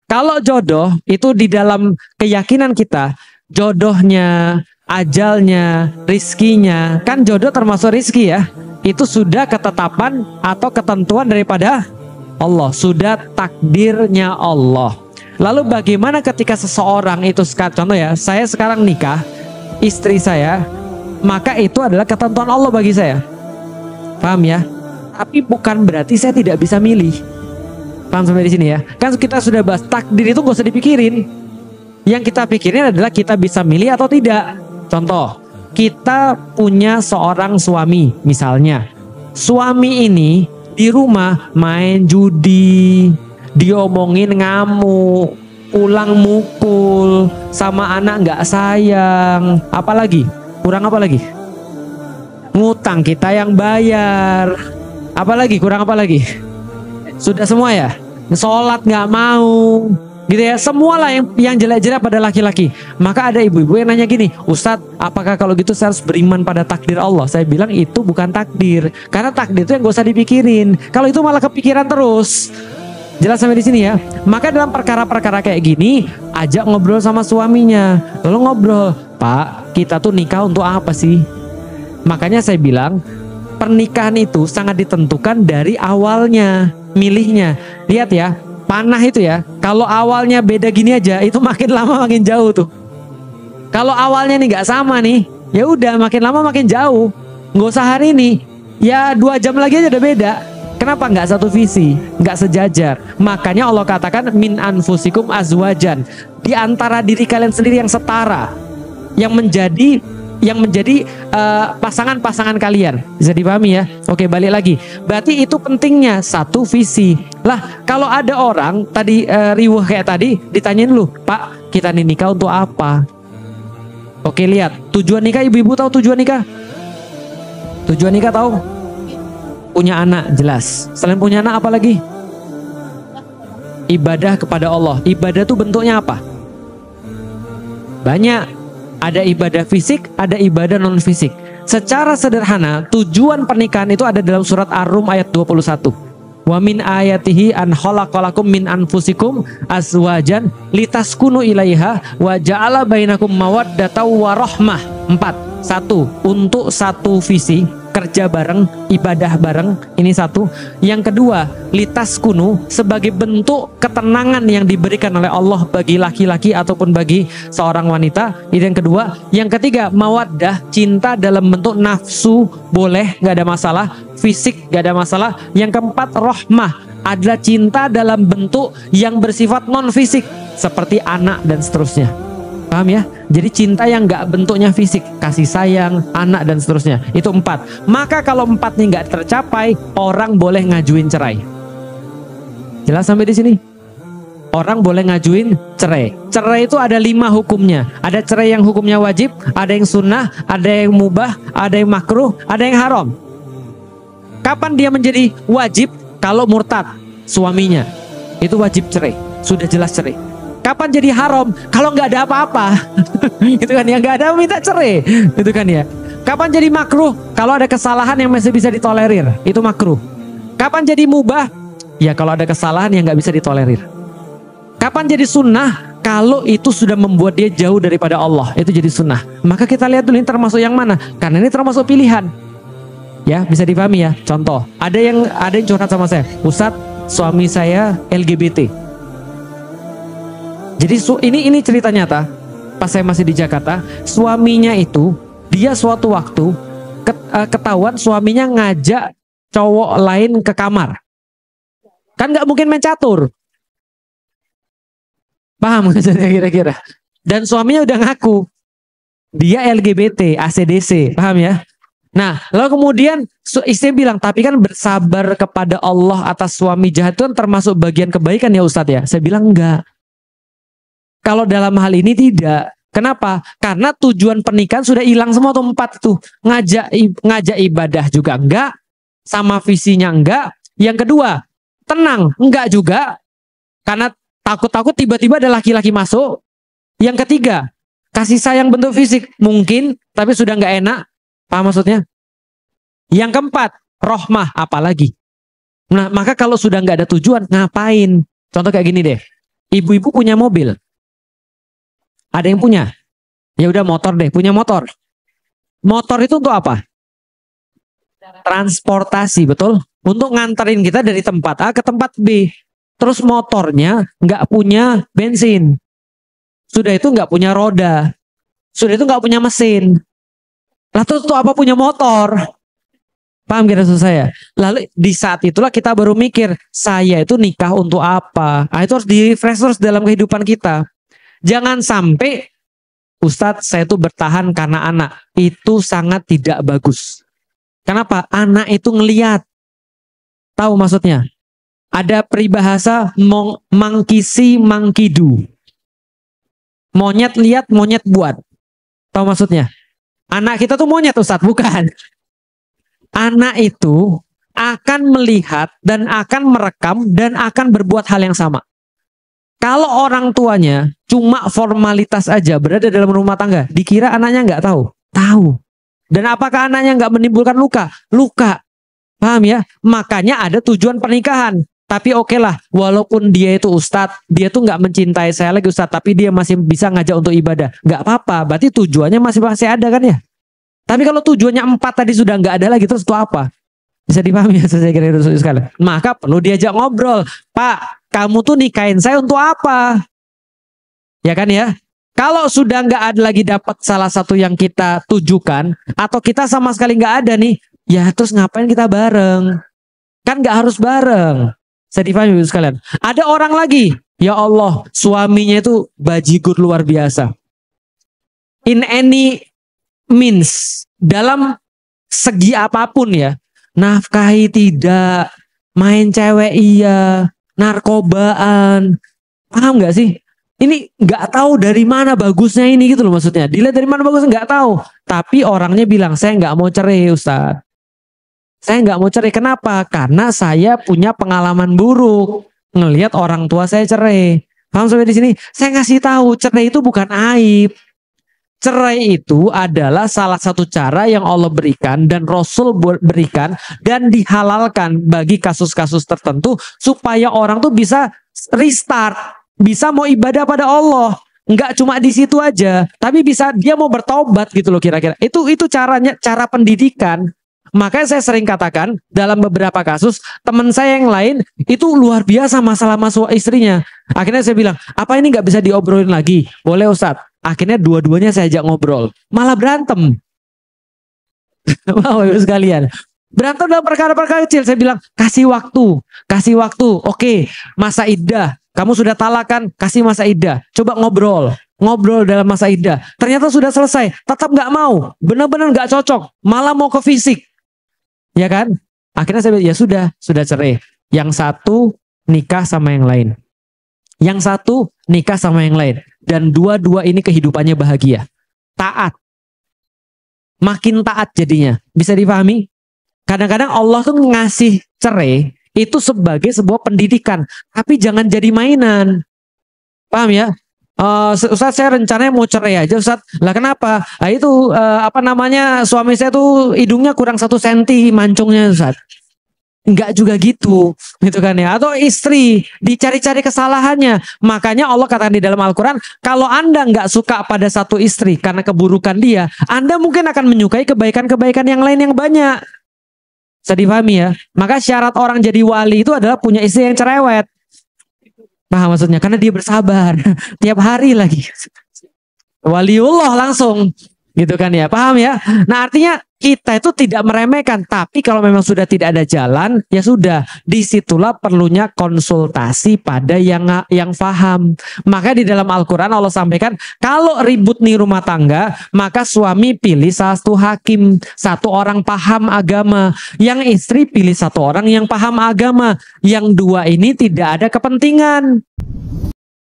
Kalau jodoh itu di dalam keyakinan kita, jodohnya, ajalnya, rizkinya, kan jodoh termasuk rizki ya. Itu sudah ketetapan atau ketentuan daripada Allah, sudah takdirnya Allah. Lalu bagaimana ketika seseorang itu, contoh ya, saya sekarang nikah, istri saya, maka itu adalah ketentuan Allah bagi saya. Paham ya? Tapi bukan berarti saya tidak bisa milih. Paham sampai di sini ya? Kan kita sudah bahas takdir itu gak usah dipikirin. Yang kita pikirin adalah kita bisa milih atau tidak. Contoh, kita punya seorang suami misalnya. Suami ini di rumah main judi, diomongin ngamuk, pulang mukul, sama anak nggak sayang. Apalagi? Kurang apa lagi? Ngutang kita yang bayar. Apalagi? Kurang apa lagi? Sudah semua ya? Sholat nggak mau, gitu ya. Semualah yang jelek-jelek pada laki-laki. Maka ada ibu-ibu yang nanya gini, Ustadz, apakah kalau gitu saya harus beriman pada takdir Allah? Saya bilang itu bukan takdir, karena takdir itu yang gak usah dipikirin. Kalau itu malah kepikiran terus. Jelas sampai di sini ya. Maka dalam perkara-perkara kayak gini, ajak ngobrol sama suaminya. Lalu ngobrol, Pak, kita tuh nikah untuk apa sih? Makanya saya bilang, pernikahan itu sangat ditentukan dari awalnya, milihnya. Lihat ya, panah itu ya, kalau awalnya beda gini aja, itu makin lama makin jauh tuh. Kalau awalnya nih nggak sama nih, ya udah makin lama makin jauh. Nggak usah hari ini, ya 2 jam lagi aja udah beda. Kenapa? Nggak satu visi, nggak sejajar. Makanya Allah katakan min anfusikum azwajan, di antara diri kalian sendiri yang setara, yang menjadi pasangan-pasangan kalian. Bisa dipahami ya? Oke, balik lagi. Berarti itu pentingnya satu visi. Lah, kalau ada orang tadi riuh kayak tadi, ditanyain lu, Pak, kita nih nikah untuk apa? Oke, lihat tujuan nikah. Ibu-ibu tahu tujuan nikah? Tujuan nikah tahu? Punya anak, jelas. Selain punya anak apa lagi? Ibadah kepada Allah. Ibadah itu bentuknya apa? Banyak. Ada ibadah fisik, ada ibadah non fisik. Secara sederhana, tujuan pernikahan itu ada dalam surat Ar-Rum ayat 21. Wa min ayatihi an khalaqalakum min anfusikum azwajan litaskunu ilaiha wa ja'ala bainakum mawaddatan wa rahmah. 4. 1. Untuk satu visi, kerja bareng, ibadah bareng, ini satu. Yang kedua, litaskunu, sebagai bentuk ketenangan yang diberikan oleh Allah bagi laki-laki ataupun bagi seorang wanita. Itu yang kedua. Yang ketiga, mawaddah, cinta dalam bentuk nafsu, boleh, nggak ada masalah. Fisik, nggak ada masalah. Yang keempat, rahmah, adalah cinta dalam bentuk yang bersifat non fisik, seperti anak dan seterusnya. Paham ya? Jadi cinta yang nggak bentuknya fisik, kasih sayang, anak dan seterusnya. Itu 4. Maka kalau 4 nih nggak tercapai, orang boleh ngajuin cerai. Jelas sampai di sini? Orang boleh ngajuin cerai. Cerai itu ada 5 hukumnya. Ada cerai yang hukumnya wajib, ada yang sunnah, ada yang mubah, ada yang makruh, ada yang haram. Kapan dia menjadi wajib? Kalau murtad suaminya, itu wajib cerai. Sudah jelas cerai. Kapan jadi haram? Kalau nggak ada apa-apa. Itu kan ya, nggak ada minta cerai. Itu kan ya. Kapan jadi makruh? Kalau ada kesalahan yang masih bisa ditolerir, itu makruh. Kapan jadi mubah? Ya kalau ada kesalahan yang nggak bisa ditolerir. Kapan jadi sunnah? Kalau itu sudah membuat dia jauh daripada Allah, itu jadi sunnah. Maka kita lihat dulu ini termasuk yang mana? Karena ini termasuk pilihan. Ya, bisa dipahami ya. Contoh, ada yang curhat sama saya, Ustadz, suami saya LGBT. Jadi ini cerita nyata. Pas saya masih di Jakarta, suaminya itu, dia suatu waktu ketahuan suaminya ngajak cowok lain ke kamar. Kan nggak mungkin main catur. Paham maksudnya kira-kira? Dan suaminya udah ngaku dia LGBT, ACDC, paham ya? Nah, lalu kemudian istri bilang, tapi kan bersabar kepada Allah atas suami jahat itu kan termasuk bagian kebaikan ya Ustadz ya? Saya bilang enggak. Kalau dalam hal ini tidak. Kenapa? Karena tujuan pernikahan sudah hilang semua tuh 4 tuh. Ngajak ibadah juga enggak, sama visinya enggak. Yang kedua, tenang, enggak juga. Karena takut-takut tiba-tiba ada laki-laki masuk. Yang ketiga, kasih sayang bentuk fisik mungkin, tapi sudah enggak enak. Paham maksudnya? Yang keempat, rahmah, apalagi. Nah, maka kalau sudah enggak ada tujuan, ngapain? Contoh kayak gini deh. Ibu-ibu punya mobil. Ada yang punya? Ya udah motor deh, punya motor. Motor itu untuk apa? Transportasi, betul? Untuk nganterin kita dari tempat A ke tempat B. Terus motornya nggak punya bensin. Sudah itu nggak punya roda. Sudah itu nggak punya mesin. Lah terus untuk apa punya motor? Paham kira saya? Lalu di saat itulah kita baru mikir, saya itu nikah untuk apa? Nah, itu harus di-refresh terus dalam kehidupan kita. Jangan sampai, Ustadz saya itu bertahan karena anak. Itu sangat tidak bagus. Kenapa? Anak itu ngeliat. Tahu maksudnya? Ada peribahasa mangkisi mangkidu. Monyet lihat, monyet buat. Tahu maksudnya? Anak kita tuh monyet, Ustadz, bukan. Anak itu akan melihat dan akan merekam dan akan berbuat hal yang sama. Kalau orang tuanya cuma formalitas aja berada dalam rumah tangga, dikira anaknya nggak tahu? Tahu. Dan apakah anaknya nggak menimbulkan luka? Luka. Paham ya? Makanya ada tujuan pernikahan. Tapi oke lah, walaupun dia itu ustadz, dia tuh nggak mencintai saya lagi ustadz, tapi dia masih bisa ngajak untuk ibadah. Nggak apa-apa, berarti tujuannya masih ada kan ya? Tapi kalau tujuannya 4 tadi sudah nggak ada lagi, terus itu apa? Bisa dipahami ya saya kira itu sekali. Maka perlu diajak ngobrol. Pak, kamu tuh nikahin saya untuk apa? Ya kan ya? Kalau sudah nggak ada lagi dapat salah satu yang kita tujukan, atau kita sama sekali nggak ada nih, ya terus ngapain kita bareng? Kan nggak harus bareng. Saya dipahami sekalian. Ada orang lagi, ya Allah, suaminya itu bajigur luar biasa. In any means, dalam segi apapun ya, nafkahi tidak, main cewek iya, narkobaan, paham nggak sih? Ini nggak tahu dari mana bagusnya ini gitu loh maksudnya. Dilihat dari mana bagusnya nggak tahu. Tapi orangnya bilang saya nggak mau cerai Ustaz. Saya nggak mau cerai. Kenapa? Karena saya punya pengalaman buruk ngelihat orang tua saya cerai. Paham sampai di sini? Saya ngasih tahu cerai itu bukan aib. Cerai itu adalah salah satu cara yang Allah berikan dan Rasul berikan dan dihalalkan bagi kasus-kasus tertentu supaya orang tuh bisa restart, bisa mau ibadah pada Allah. Enggak cuma di situ aja, tapi bisa dia mau bertobat gitu loh kira-kira. Itu caranya, cara pendidikan. Makanya saya sering katakan dalam beberapa kasus teman saya yang lain itu luar biasa masalah masuk istrinya. Akhirnya saya bilang, apa ini nggak bisa diobrolin lagi? Boleh Ustadz. Akhirnya dua-duanya saya ajak ngobrol. Malah berantem. Wow, sekalian. Berantem dalam perkara-perkara kecil. Saya bilang, kasih waktu. Kasih waktu. Oke, masa iddah. Kamu sudah talakan, kasih masa iddah. Coba ngobrol. Ngobrol dalam masa iddah. Ternyata sudah selesai. Tetap nggak mau. Benar-benar nggak cocok. Malah mau ke fisik. Ya kan? Akhirnya saya bilang, ya sudah cerai. Yang satu nikah sama yang lain. Yang satu nikah sama yang lain. Dan dua-dua ini kehidupannya bahagia. Taat. Makin taat jadinya. Bisa dipahami? Kadang-kadang Allah tuh ngasih cerai itu sebagai sebuah pendidikan. Tapi jangan jadi mainan. Paham ya? Ustaz saya rencananya mau cerai aja Ustaz. Lah kenapa? Nah itu suami saya tuh hidungnya kurang 1 senti mancungnya Ustaz. Enggak juga gitu kan ya. Atau istri dicari-cari kesalahannya. Makanya Allah katakan di dalam Al-Quran, kalau Anda enggak suka pada satu istri karena keburukan dia, Anda mungkin akan menyukai kebaikan-kebaikan yang lain yang banyak. Bisa dipahami ya. Maka syarat orang jadi wali itu adalah punya istri yang cerewet. Paham maksudnya? Karena dia bersabar tiap hari lagi. Waliullah langsung. Gitu kan ya, paham ya? Nah artinya kita itu tidak meremehkan, tapi kalau memang sudah tidak ada jalan, ya sudah, disitulah perlunya konsultasi pada yang paham. Maka di dalam Al-Quran Allah sampaikan, kalau ribut nih rumah tangga, maka suami pilih satu hakim, satu orang paham agama, yang istri pilih satu orang yang paham agama, yang dua ini tidak ada kepentingan.